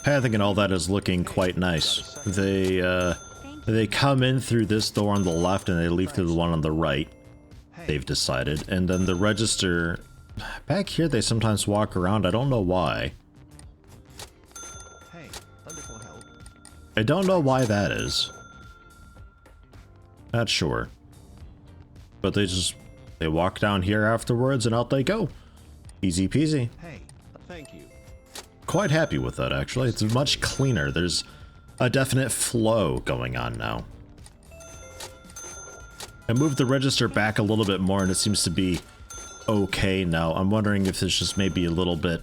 Pathing and all that is looking quite nice. They come in through this door on the left and they leave through the one on the right. They've decided. And then the register... Back here they sometimes walk around. I don't know why. I don't know why that is. Not sure. But they walk down here afterwards and out they go. Easy peasy. Hey, thank you. Quite happy with that, actually. It's much cleaner. There's a definite flow going on now. I moved the register back a little bit more and it seems to be okay now. I'm wondering if it's just maybe a little bit,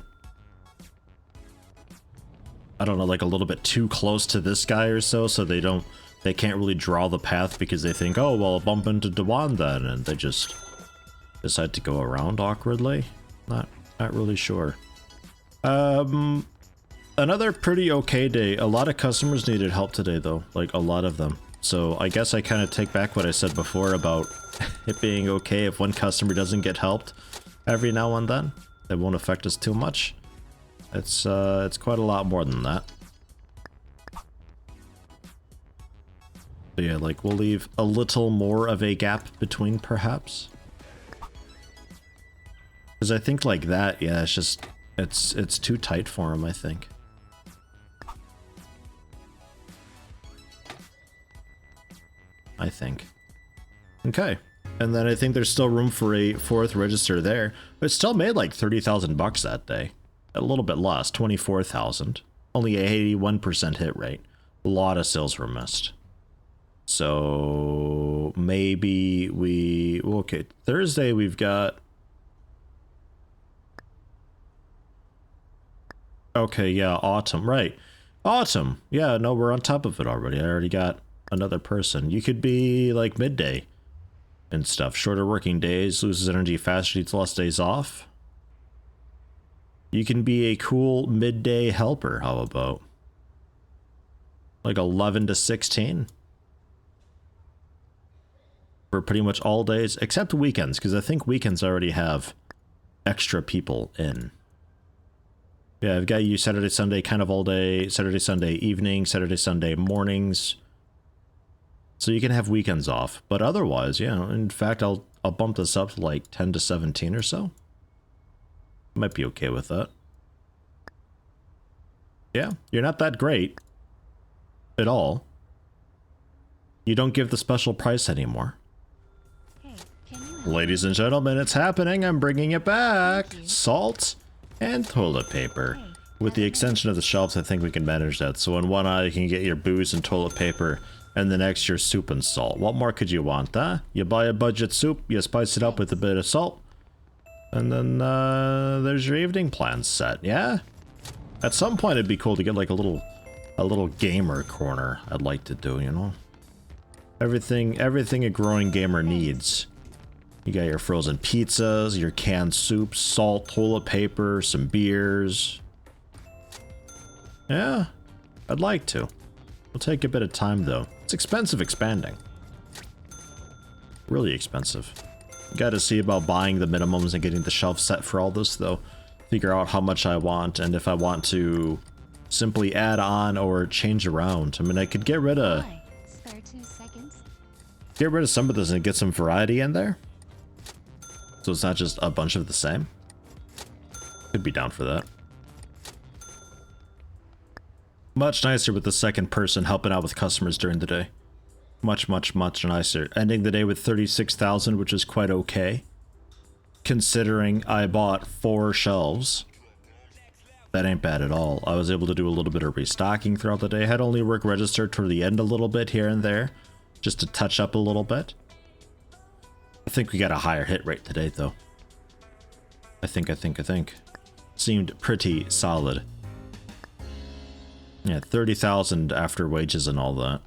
I don't know, like a little bit too close to this guy or so they can't really draw the path because they think, oh, well, I'll bump into Dewan then, and they just decide to go around awkwardly. Not really sure. Another pretty okay day. A lot of customers needed help today, though. Like, a lot of them. So I guess I kind of take back what I said before about it being okay if one customer doesn't get helped every now and then. It won't affect us too much. It's quite a lot more than that. But yeah, like, we'll leave a little more of a gap between, perhaps. Because I think like that, yeah, it's just, it's too tight for him, I think. Okay. And then I think there's still room for a fourth register there. But it still made like 30,000 bucks that day. A little bit less, 24,000. Only a 81% hit rate. A lot of sales were missed. So maybe okay, Thursday we've got... Okay, yeah, autumn, right. Autumn. Yeah, no, we're on top of it already. I already got another person. You could be like midday and stuff. Shorter working days, loses energy faster, needs less days off. You can be a cool midday helper, how about? Like 11 to 16? For pretty much all days, except weekends, because I think weekends already have extra people in. Yeah, I've got you Saturday, Sunday, kind of all day, Saturday, Sunday evening, Saturday, Sunday mornings. So you can have weekends off, but otherwise, yeah, in fact, I'll bump this up to like 10 to 17 or so. Might be okay with that. Yeah, you're not that great at all. You don't give the special price anymore. Ladies and gentlemen, it's happening. I'm bringing it back. Salt and toilet paper. With the extension of the shelves, I think we can manage that. So in one eye, you can get your booze and toilet paper, and the next, your soup and salt. What more could you want, huh? You buy a budget soup, you spice it up with a bit of salt, and then there's your evening plans set, yeah? At some point, it'd be cool to get like a little gamer corner. I'd like to do, you know? Everything a growing gamer needs. You got your frozen pizzas, your canned soups, salt, toilet paper, some beers. Yeah, I'd like to. It'll take a bit of time though. It's expensive expanding. Really expensive. Got to see about buying the minimums and getting the shelf set for all this though. Figure out how much I want and if I want to simply add on or change around. I mean, I could get rid of some of this and get some variety in there. So it's not just a bunch of the same. Could be down for that. Much nicer with the second person helping out with customers during the day. Much, much, much nicer. Ending the day with 36,000, which is quite okay. Considering I bought 4 shelves. That ain't bad at all. I was able to do a little bit of restocking throughout the day. Had only work registered toward the end a little bit here and there. Just to touch up a little bit. I think we got a higher hit rate today, though. I think. Seemed pretty solid. Yeah, 30,000 after wages and all that.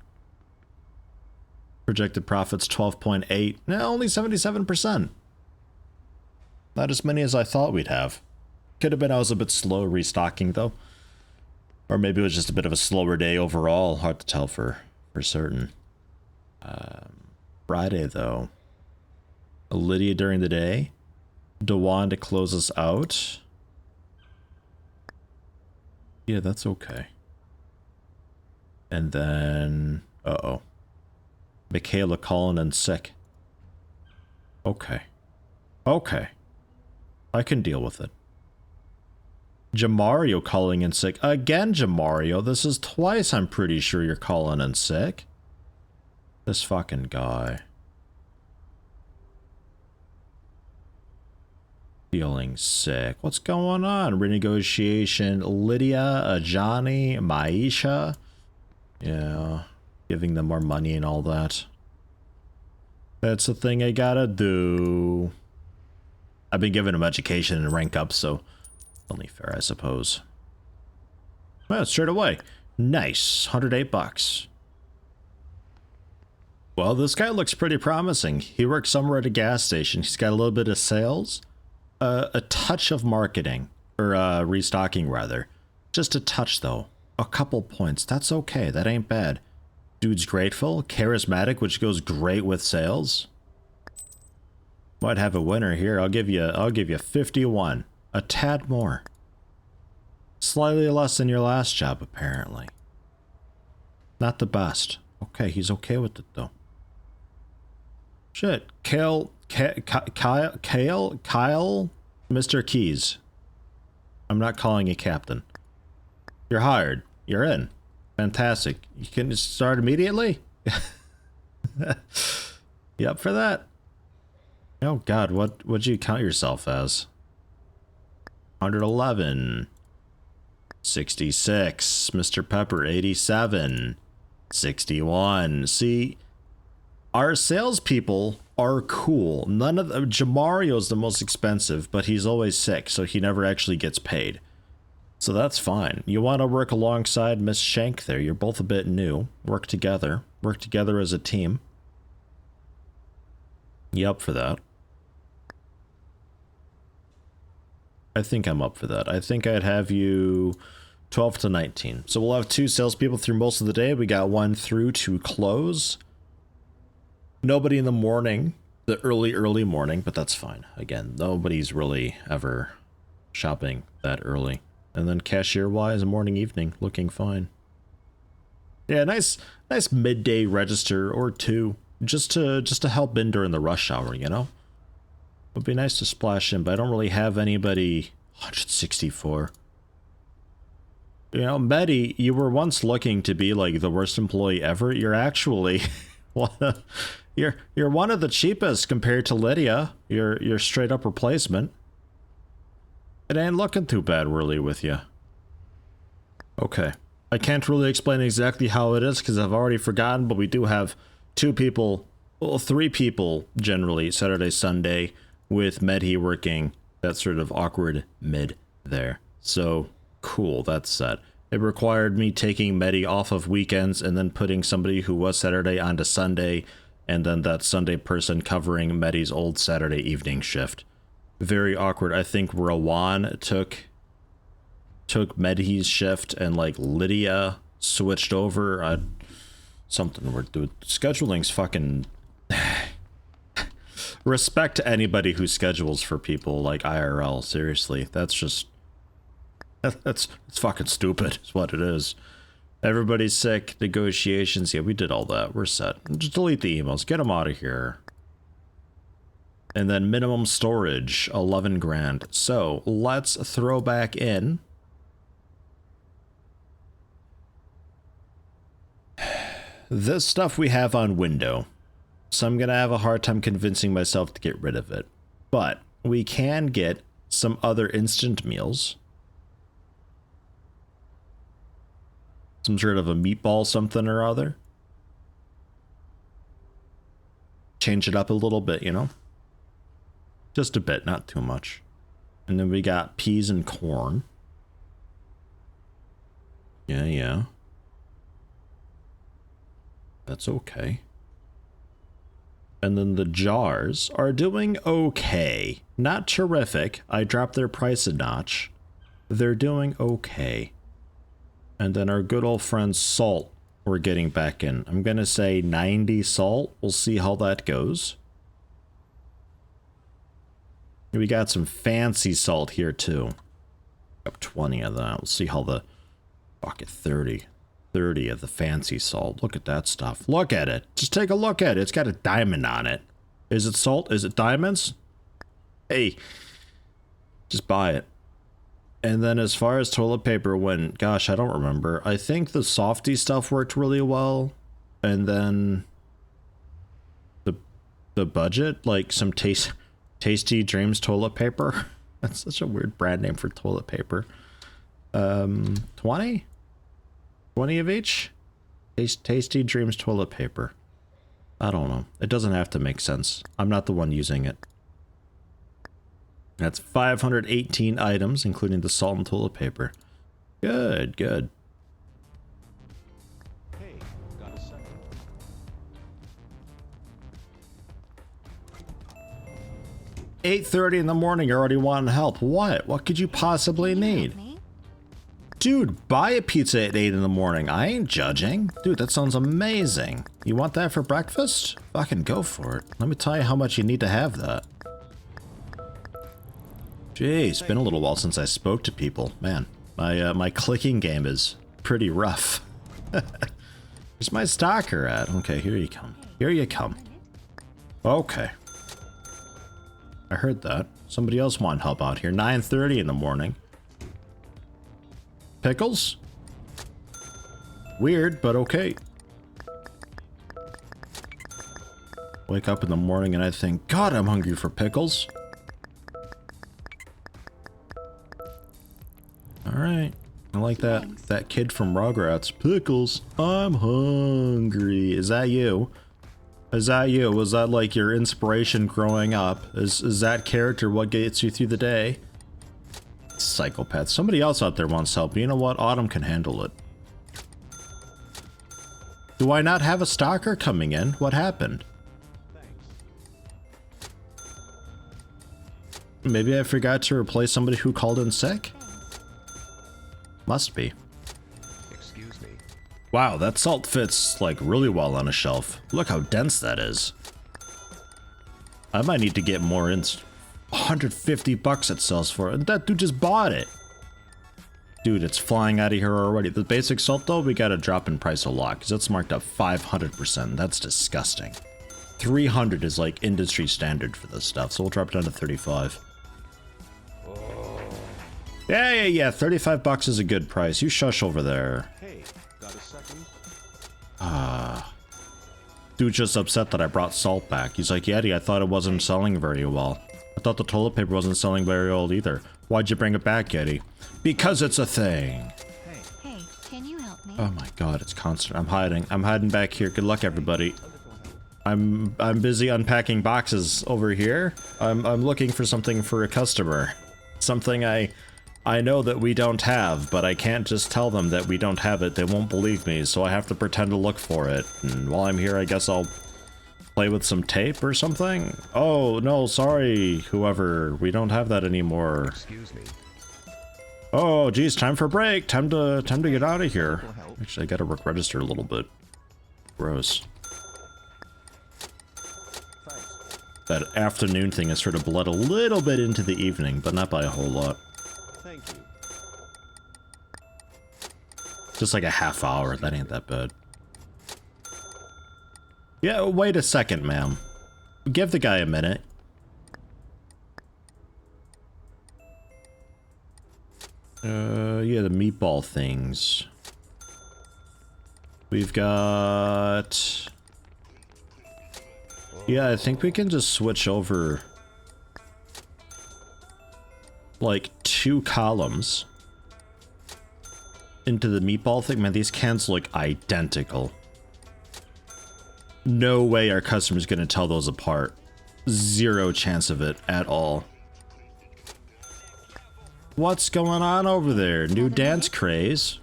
Projected profits 12.8. No, only 77%. Not as many as I thought we'd have. Could have been I was a bit slow restocking, though. Or maybe it was just a bit of a slower day overall. Hard to tell for certain. Friday, though. Lydia during the day. Dewan to close us out. Yeah, that's okay. And then, uh-oh. Michaela calling in sick. Okay. Okay. I can deal with it. Jamario calling in sick. Again, Jamario. This is twice I'm pretty sure you're calling in sick. This fucking guy. Feeling sick. What's going on? Renegotiation. Lydia, Johnny, Maisha. Yeah. Giving them more money and all that. That's the thing I gotta do. I've been giving them education and rank up, so only fair, I suppose. Well, straight away. Nice. 108 bucks. Well, this guy looks pretty promising. He works somewhere at a gas station. He's got a little bit of sales. A touch of marketing. Or restocking, rather. Just a touch, though. A couple points. That's okay. That ain't bad. Dude's grateful. Charismatic, which goes great with sales. Might have a winner here. I'll give you 51. A tad more. Slightly less than your last job, apparently. Not the best. Okay, he's okay with it, though. Shit. Kyle, Mr. Keys. I'm not calling you captain. You're hired. You're in. Fantastic. You can start immediately? You up for that? Oh god, what'd you count yourself as? 111. 66. Mr. Pepper, 87. 61. See, our salespeople are cool. None of them. Jamario's the most expensive, but he's always sick, so he never actually gets paid. So that's fine. You want to work alongside Miss Shank there. You're both a bit new. Work together. Work together as a team. You up for that? I think I'm up for that. I think I'd have you 12 to 19. So we'll have 2 salespeople through most of the day. We got 1 through to close. Nobody in the morning. The early morning, but that's fine. Again, nobody's really ever shopping that early. And then cashier-wise, morning, evening, looking fine. Yeah, nice midday register or 2, just to help in during the rush hour, you know? Would be nice to splash in, but I don't really have anybody. 164. You know, Betty, you were once looking to be like the worst employee ever. You're actually you're one of the cheapest compared to Lydia. You're straight up replacement. It ain't looking too bad really with you. Okay. I can't really explain exactly how it is because I've already forgotten, but we do have 2 people, well, 3 people generally, Saturday, Sunday, with Medhi working that sort of awkward mid there. So, cool, that's set. It required me taking Medhi off of weekends and then putting somebody who was Saturday onto Sunday, and then that Sunday person covering Medhi's old Saturday evening shift. Very awkward. I think Rawan took Medhi's shift and like Lydia switched over. Something weird, dude. Scheduling's fucking respect to anybody who schedules for people like IRL. Seriously, that's just it's fucking stupid. Is what it is. Everybody's sick. Negotiations. Yeah, we did all that. We're set. Just delete the emails. Get them out of here. And then minimum storage, 11 grand. So let's throw back in. This stuff we have on window. So I'm going to have a hard time convincing myself to get rid of it. But we can get some other instant meals. Some sort of a meatball something or other. Change it up a little bit, you know? Just a bit, not too much. And then we got peas and corn. Yeah. That's okay. And then the jars are doing okay. Not terrific. I dropped their price a notch. They're doing okay. And then our good old friend salt, we're getting back in. I'm going to say 90 salt. We'll see how that goes. We got some fancy salt here too. Up 20 of that. We'll see how the... Fuck it, 30. 930 of the fancy salt. Look at that stuff. Look at it. Just take a look at it. It's got a diamond on it. Is it salt? Is it diamonds? Hey, just buy it. And then as far as toilet paper went, gosh, I don't remember. I think the softy stuff worked really well. And then the budget, like some Tasty Dreams toilet paper. That's such a weird brand name for toilet paper. 20? 20 of each? Tasty Dreams toilet paper. I don't know. It doesn't have to make sense. I'm not the one using it. That's 518 items, including the salt and toilet paper. Good, good. Hey, got a second. 8:30 in the morning, you're already wanting help. What could you possibly need? Dude, buy a pizza at 8 in the morning. I ain't judging. Dude, that sounds amazing. You want that for breakfast? Fucking go for it. Let me tell you how much you need to have that. Jeez, it's been a little while since I spoke to people. Man, my clicking game is pretty rough. Where's my stalker at? Okay, here you come. Here you come. Okay. I heard that. Somebody else want help out here. 9:30 in the morning. Pickles? Weird, but okay. Wake up in the morning and I think, God, I'm hungry for pickles. Alright. I like that kid from Rugrats. Pickles, I'm hungry. Is that you? Is that you? Was that like your inspiration growing up? Is that character what gets you through the day? Psychopath. Somebody else out there wants help. You know what? Autumn can handle it. Do I not have a stalker coming in? What happened? Maybe I forgot to replace somebody who called in sick? Must be. Excuse me. Wow, that salt fits like really well on a shelf. Look how dense that is. I might need to get more in. 150 bucks it sells for, and that dude just bought it. Dude, it's flying out of here already. The basic salt though, we got a drop in price a lot because it's marked up 500%. That's disgusting. 300 is like industry standard for this stuff, so we'll drop it down to 35. Yeah, 35 bucks is a good price. You shush over there. Hey, got a second? Dude's just upset that I brought salt back. He's like, Yeti, I thought it wasn't selling very well. I thought the toilet paper wasn't selling very well either. Why'd you bring it back, Yeti? Because it's a thing. Hey, can you help me? Oh my god, it's constant. I'm hiding back here. Good luck, everybody. I'm busy unpacking boxes over here. I'm looking for something for a customer. Something I know that we don't have, but I can't just tell them that we don't have it. They won't believe me, so I have to pretend to look for it. And while I'm here, I guess I'll play with some tape or something? Oh, no, sorry, whoever. We don't have that anymore. Excuse me. Oh, geez, time for break. Time to get out of here. Actually, I gotta register a little bit. Gross. Thanks. That afternoon thing has sort of bled a little bit into the evening, but not by a whole lot. Thank you. Just like a half hour. That ain't that bad. Yeah, wait a second, ma'am. Give the guy a minute. Yeah, the meatball things. We've got... Yeah, I think we can just switch over like 2 columns into the meatball thing. Man, these cans look identical. No way our customer's gonna tell those apart. Zero chance of it at all. What's going on over there? New dance craze?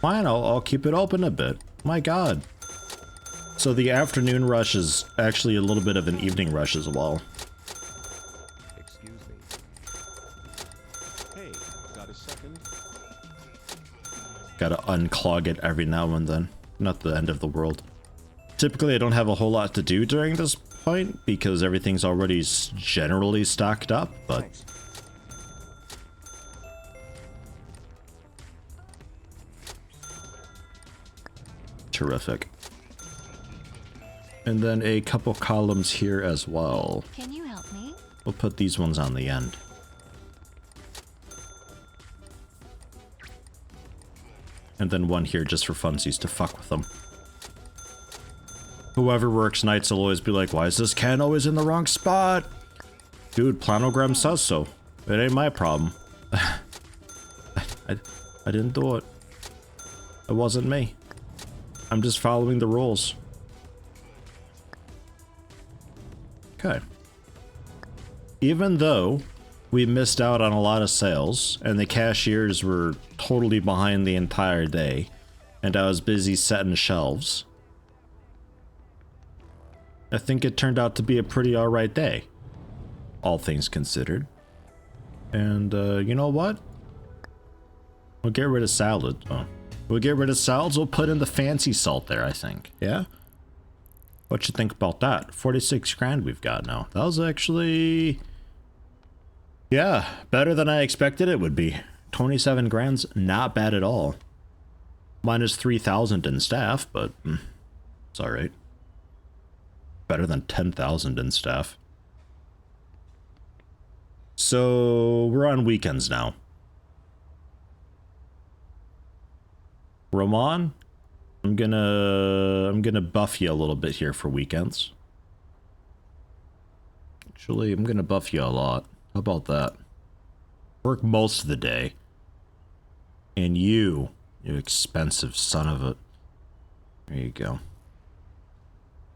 Fine, I'll keep it open a bit. My god. So the afternoon rush is actually a little bit of an evening rush as well. Excuse me. Hey, got a second? Gotta unclog it every now and then. Not the end of the world. Typically, I don't have a whole lot to do during this point because everything's already generally stocked up, but... Thanks. Terrific. And then a couple columns here as well. Can you help me? We'll put these ones on the end. And then one here just for funsies to fuck with them. Whoever works nights will always be like, why is this can always in the wrong spot? Dude, planogram says so. It ain't my problem. I didn't do it. It wasn't me. I'm just following the rules. Okay. Even though we missed out on a lot of sales and the cashiers were totally behind the entire day and I was busy setting shelves, I think it turned out to be a pretty alright day, all things considered. And you know what? We'll get rid of salad. Oh. We'll get rid of salads, we'll put in the fancy salt there, I think. Yeah? What you think about that? 46 grand we've got now. That was actually... yeah, better than I expected it would be. 27 grand's not bad at all. Minus 3,000 in staff, but it's alright. Better than 10,000 in staff. So we're on weekends now. Roman, I'm gonna buff you a little bit here for weekends. Actually, I'm gonna buff you a lot. How about that? Work most of the day. And you expensive son of a... there you go.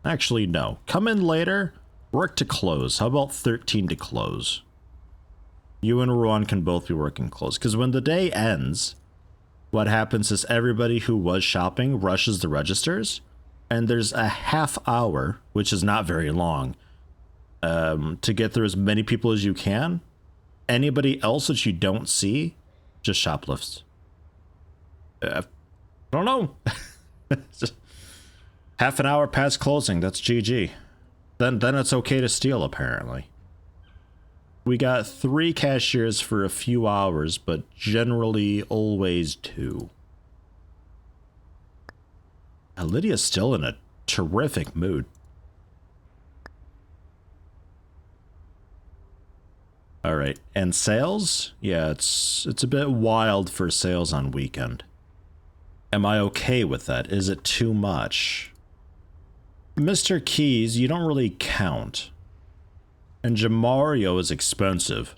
Actually, no. Come in later, work to close. How about 13 to close? You and Ruan can both be working close. Because when the day ends, what happens is everybody who was shopping rushes the registers. And there's a half hour, which is not very long, to get through as many people as you can. Anybody else that you don't see, just shoplifts. I don't know. Just half an hour past closing, that's GG. Then it's okay to steal, apparently. We got 3 cashiers for a few hours, but generally always 2. Lydia's still in a terrific mood. All right, and sales? Yeah, it's a bit wild for sales on weekend. Am I okay with that? Is it too much? Mr. Keys, you don't really count. And Jamario is expensive.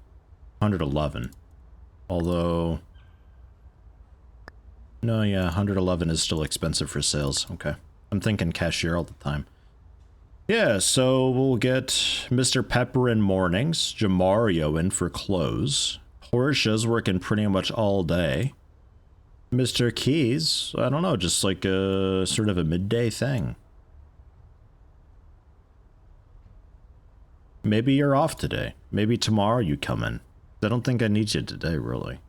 111. Although... no, yeah, 111 is still expensive for sales. Okay. I'm thinking cashier all the time. Yeah, so we'll get Mr. Pepper in mornings, Jamario in for close. Portia's working pretty much all day. Mr. Keys, I don't know, just like a sort of a midday thing. Maybe you're off today. Maybe tomorrow you come in. I don't think I need you today, really.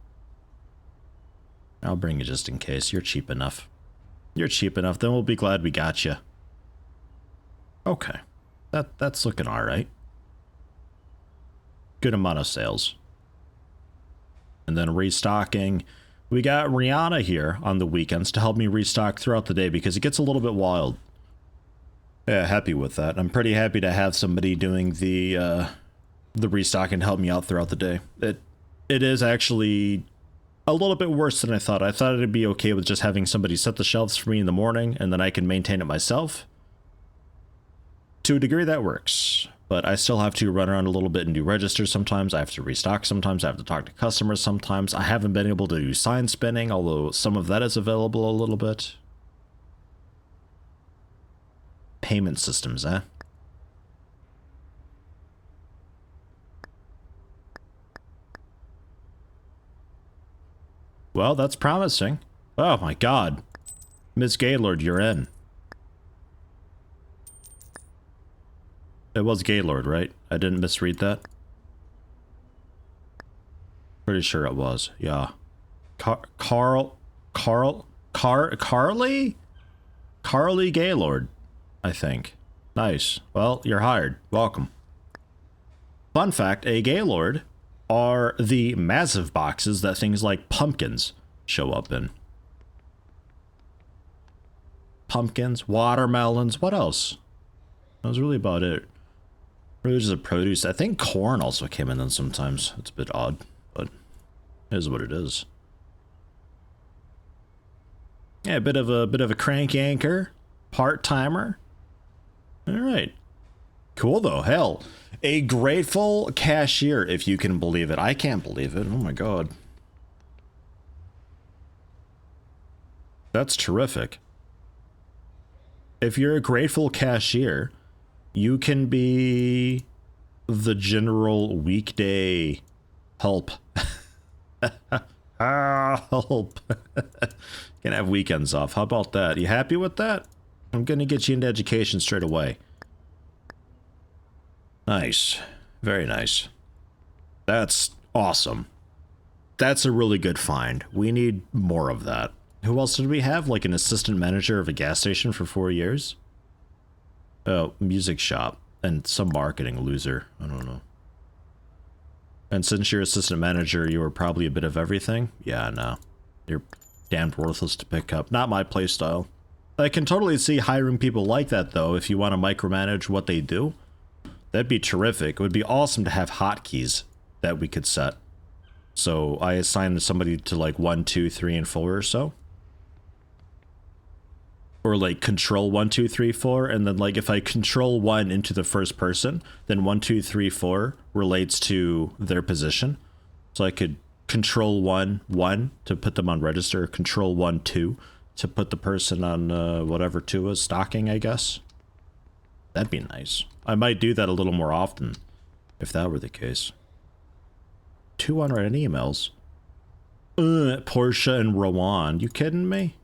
I'll bring you just in case. You're cheap enough. You're cheap enough, then we'll be glad we got you. Okay. That's looking alright. Good amount of sales. And then restocking. We got Rihanna here on the weekends to help me restock throughout the day because it gets a little bit wild. Yeah, happy with that. I'm pretty happy to have somebody doing the restocking to help me out throughout the day. It is actually a little bit worse than I thought. I thought it'd be okay with just having somebody set the shelves for me in the morning and then I can maintain it myself. To a degree that works, but I still have to run around a little bit and do registers sometimes. I have to restock sometimes. I have to talk to customers sometimes. I haven't been able to do sign spinning, although some of that is available a little bit. Payment systems, eh? Well, that's promising. Oh my god. Miss Gaylord, you're in. It was Gaylord, right? I didn't misread that? Pretty sure it was, yeah. Carly? Carly Gaylord, I think. Nice. Well, you're hired. Welcome. Fun fact, a Gaylord are the massive boxes that things like pumpkins show up in. pumpkins, watermelons. What else? That was really about it. Really just a produce. I think corn also came in then sometimes. It's a bit odd, but it is what it is. Yeah, a bit of a crank anchor, part-timer. All right. Cool though. Hell, a grateful cashier, if you can believe it. I can't believe it. Oh my god. That's terrific. If you're a grateful cashier, you can be the general weekday help. Help. Can have weekends off. How about that? You happy with that? I'm gonna get you into education straight away. Nice. Very nice. That's awesome. That's a really good find. We need more of that. Who else did we have? Like an assistant manager of a gas station for 4 years? Oh, music shop. And some marketing loser. I don't know. And since you're assistant manager, you were probably a bit of everything? Yeah, no. You're damned worthless to pick up. Not my playstyle. I can totally see hiring people like that, though, if you want to micromanage what they do. That'd be terrific. It would be awesome to have hotkeys that we could set. So I assign somebody to like 1, 2, 3, and 4 or so. Or like control 1, 2, 3, 4, and then like if I control 1 into the first person, then 1, 2, 3, 4 relates to their position. So I could control 1, 1 to put them on register, control 1, 2 to put the person on whatever 2 is, stocking, I guess. That'd be nice. I might do that a little more often if that were the case. 2 unread emails. Portia and Rowan. You kidding me?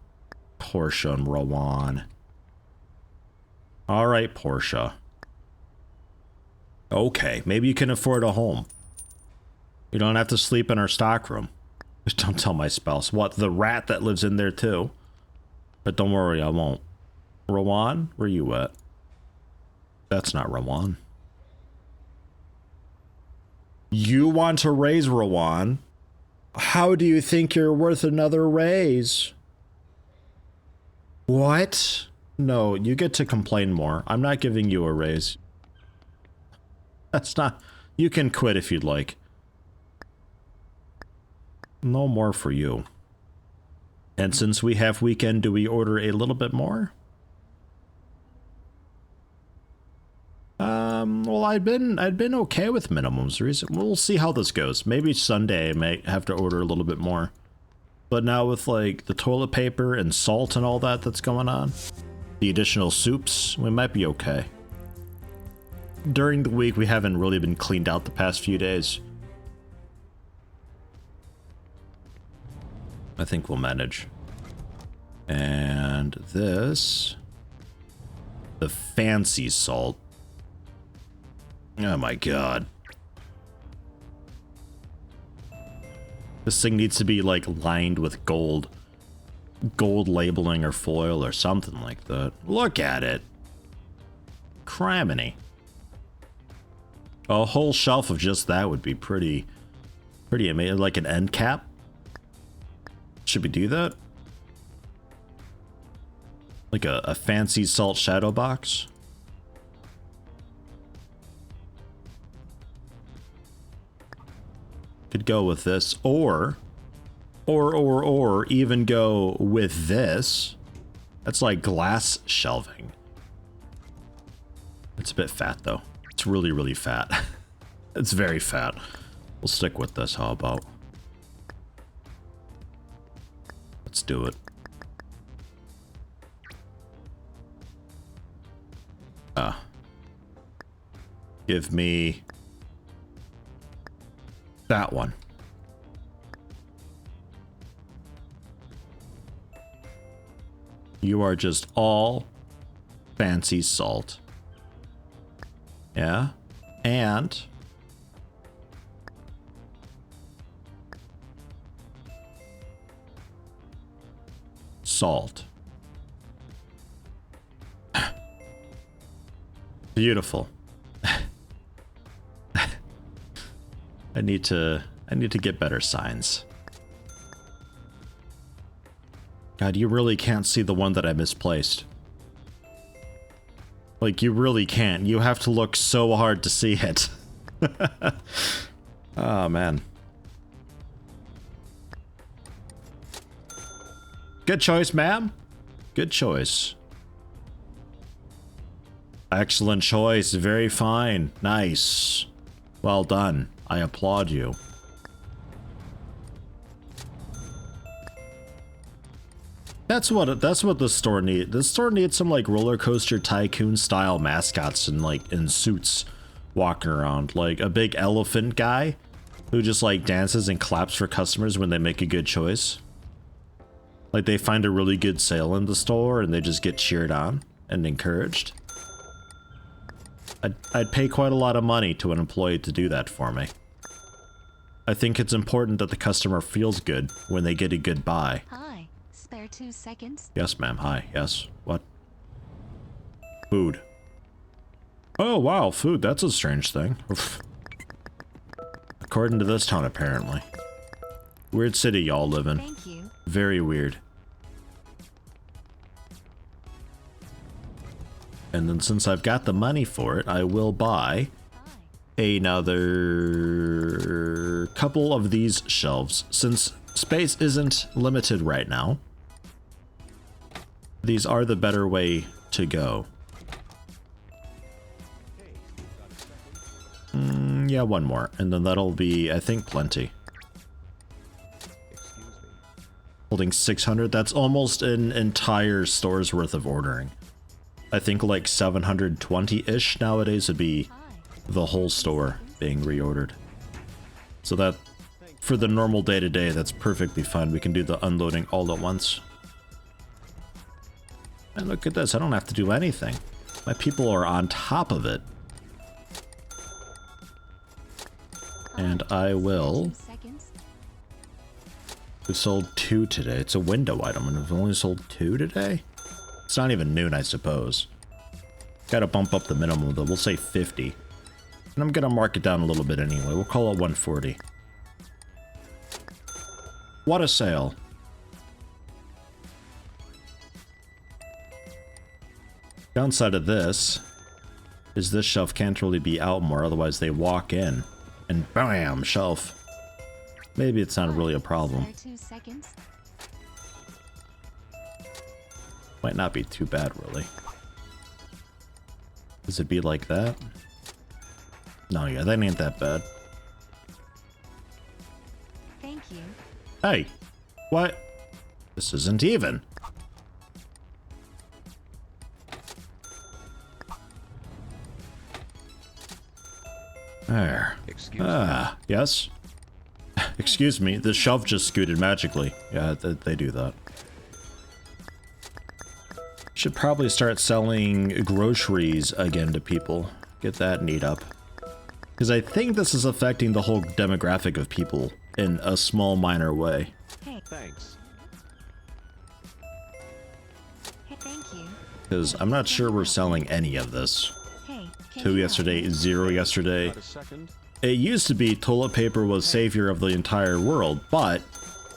Portia and Rowan. Alright, Portia. Okay, maybe you can afford a home. You don't have to sleep in our stockroom. Just don't tell my spouse. What, the rat that lives in there too? But don't worry, I won't. Rowan, where you at? That's not Rowan. You want to raise Rowan? How do you think you're worth another raise? What? No, you get to complain more. I'm not giving you a raise. That's not... You can quit if you'd like. No more for you. And since we have weekend, do we order a little bit more? Well, I'd been okay with minimums. We'll see how this goes. Maybe Sunday I may have to order a little bit more. But now with like the toilet paper and salt and all that that's going on, the additional soups, we might be okay. During the week, we haven't really been cleaned out the past few days. I think we'll manage. And this, the fancy salt. Oh my god. This thing needs to be like lined with gold labeling or foil or something like that. Look at it. Criminy. A whole shelf of just that would be pretty amazing. Like an end cap. Should we do that? Like a fancy salt shadow box? Could go with this, or even go with this. That's like glass shelving. It's a bit fat though. It's really, really fat. It's very fat. We'll stick with this, how about? Let's do it. Give me that one. You are just all fancy salt. Yeah? And salt. Beautiful. I need to get better signs. God, you really can't see the one that I misplaced. Like, you really can't. You have to look so hard to see it. Oh, man. Good choice, ma'am. Good choice. Excellent choice. Very fine. Nice. Well done. I applaud you. That's what the store needs. The store needs some like roller coaster tycoon style mascots and like in suits walking around, like a big elephant guy who just like dances and claps for customers when they make a good choice. Like they find a really good sale in the store and they just get cheered on and encouraged. I'd pay quite a lot of money to an employee to do that for me. I think it's important that the customer feels good when they get a good buy. Hi, spare 2 seconds? Yes, ma'am. Hi. Yes. What? Food. Oh, wow. Food. That's a strange thing. Oof. According to this town, apparently. Weird city y'all live in. Thank you. Very weird. And then since I've got the money for it, I will buy another couple of these shelves. Since space isn't limited right now, these are the better way to go. Yeah, one more. And then that'll be, I think, plenty. Holding 600, that's almost an entire store's worth of ordering. I think like 720-ish nowadays would be the whole store being reordered. So that, for the normal day-to-day, that's perfectly fine. We can do the unloading all at once. And look at this, I don't have to do anything. My people are on top of it. And I will... We sold 2 today. It's a window item, and we've only sold 2 today? It's not even noon, I suppose. Gotta bump up the minimum, though. We'll say 50. And I'm gonna mark it down a little bit anyway. We'll call it 140. What a sale. Downside of this is this shelf can't really be out more, otherwise they walk in and bam, shelf. Maybe it's not really a problem. Spare 2 seconds? Might not be too bad, really. Does it be like that? No, yeah, that ain't that bad. Thank you. Hey, what? This isn't even. There. Yes? Excuse me, the shelf just scooted magically. Yeah, they do that. Should probably start selling groceries again to people. Get that neat up. Because I think this is affecting the whole demographic of people in a small, minor way. Hey. Thanks. Hey, thank you. Because I'm not sure we're selling any of this. Hey, can 2 you yesterday, help me? 0 yesterday. Got a second? It used to be toilet paper was savior of the entire world, but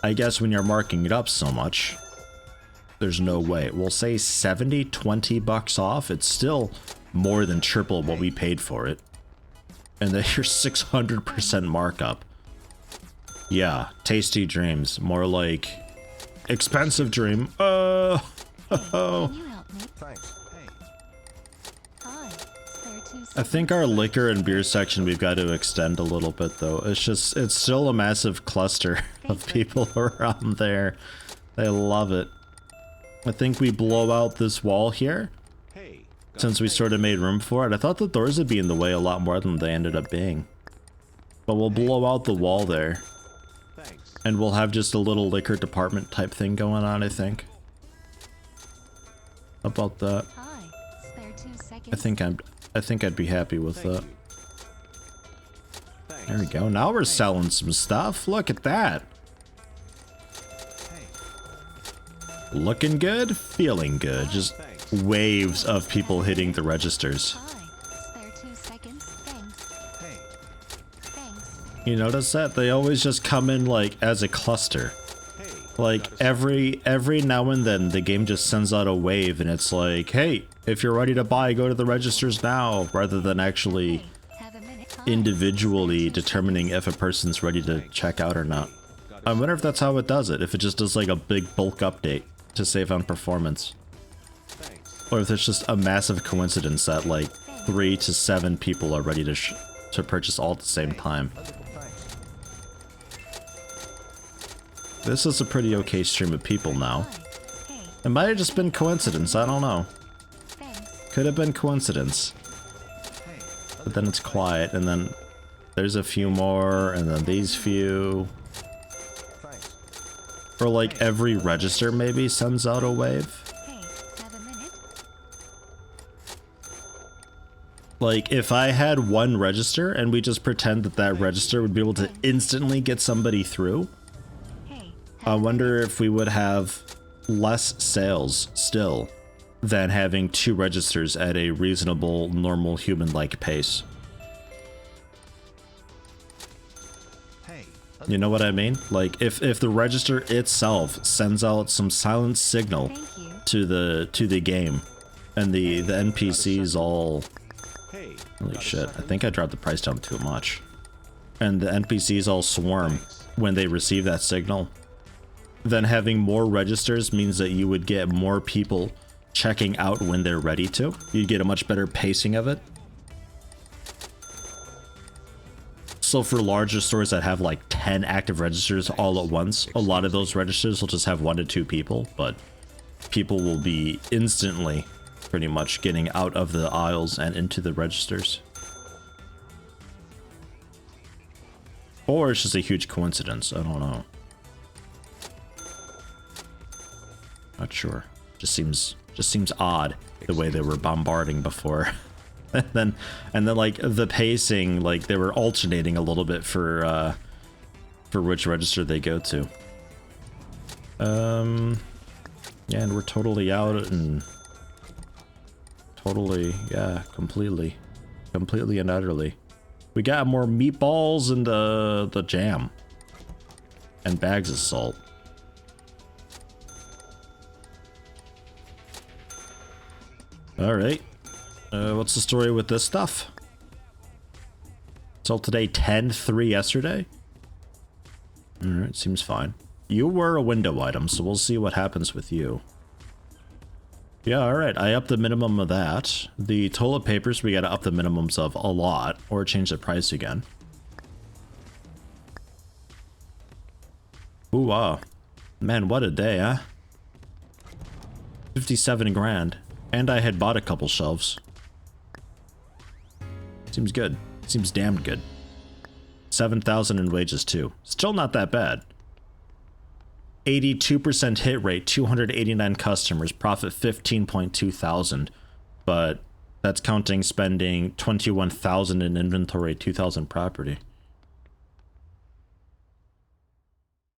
I guess when you're marking it up so much, there's no way. We'll say 70, 20 bucks off. It's still more than triple what we paid for it. And then your 600% markup. Yeah, tasty dreams. More like expensive dream. Hey, can you help me? Thanks. Hey. Hi, spare 2 seconds? I think our liquor and beer section we've got to extend a little bit though. It's still a massive cluster of people around there. They love it. I think we blow out this wall here. Hey. Since we sort of made room for it. I thought the doors would be in the way a lot more than they ended up being. But we'll blow out the wall there. Thanks. And we'll have just a little liquor department type thing going on, I think. About that. Hi, spare 2 seconds? I think I'd be happy with Thank that. you. Thanks. There we go. Now we're selling some stuff. Look at that. Hey. Looking good, feeling good. Just Thanks. waves of people hitting the registers. Hi, spare 2 seconds? Thanks. Hey. Thanks. You notice that? They always just come in like as a cluster. Hey. Like every now and then the game just sends out a wave and it's like, hey, if you're ready to buy, go to the registers now, rather than actually Have a minute. individually determining if a person's ready to check out or not. I wonder if that's how it does it, if it just does like a big bulk update to save on performance. Thanks. Or if it's just a massive coincidence that like 3 to 7 people are ready to purchase all at the same time. Wonderful, thanks. This is a pretty okay stream of people now. Hey, It might have just been coincidence, I don't know. thanks. Could have been coincidence. Hey, But then it's quiet, and then there's a few more, and then these few. thanks. Or like every register maybe sends out a wave. Hey, have a minute. Like if I had one register and we just pretend that that register would be able to instantly get somebody through, Hey, I wonder if we would have less sales still than having 2 registers at a reasonable, normal human-like pace. Hey, You know what I mean? Like if the register itself sends out some silent signal thank you. to the game, and the NPCs all hey. holy got a shit, I second? think I dropped the price down too much. And the NPCs all swarm when they receive that signal. Then having more registers means that you would get more people checking out when they're ready to. You'd get a much better pacing of it. So for larger stores that have like 10 active registers all at once, a lot of those registers will just have 1 to 2 people, but people will be instantly pretty much getting out of the aisles and into the registers. Or it's just a huge coincidence, I don't know. Not sure. Just seems odd the way they were bombarding before. and then like the pacing, like they were alternating a little bit for which register they go to. Yeah, and we're totally out and totally, yeah, completely and utterly. We got more meatballs and the jam and bags of salt. All right. What's the story with this stuff? Sold today, 10-3 yesterday. All right, seems fine. You were a window item, so we'll see what happens with you. Yeah, all right. I upped the minimum of that. The toilet papers, we got to up the minimums of a lot, or change the price again. Ooh, wow. Man, what a day, huh? 57 grand. And I had bought a couple shelves. Seems good. Seems damned good. 7,000 in wages too. Still not that bad. 82% hit rate, 289 customers, profit 15.2 thousand. But that's counting spending 21,000 in inventory, 2,000 property.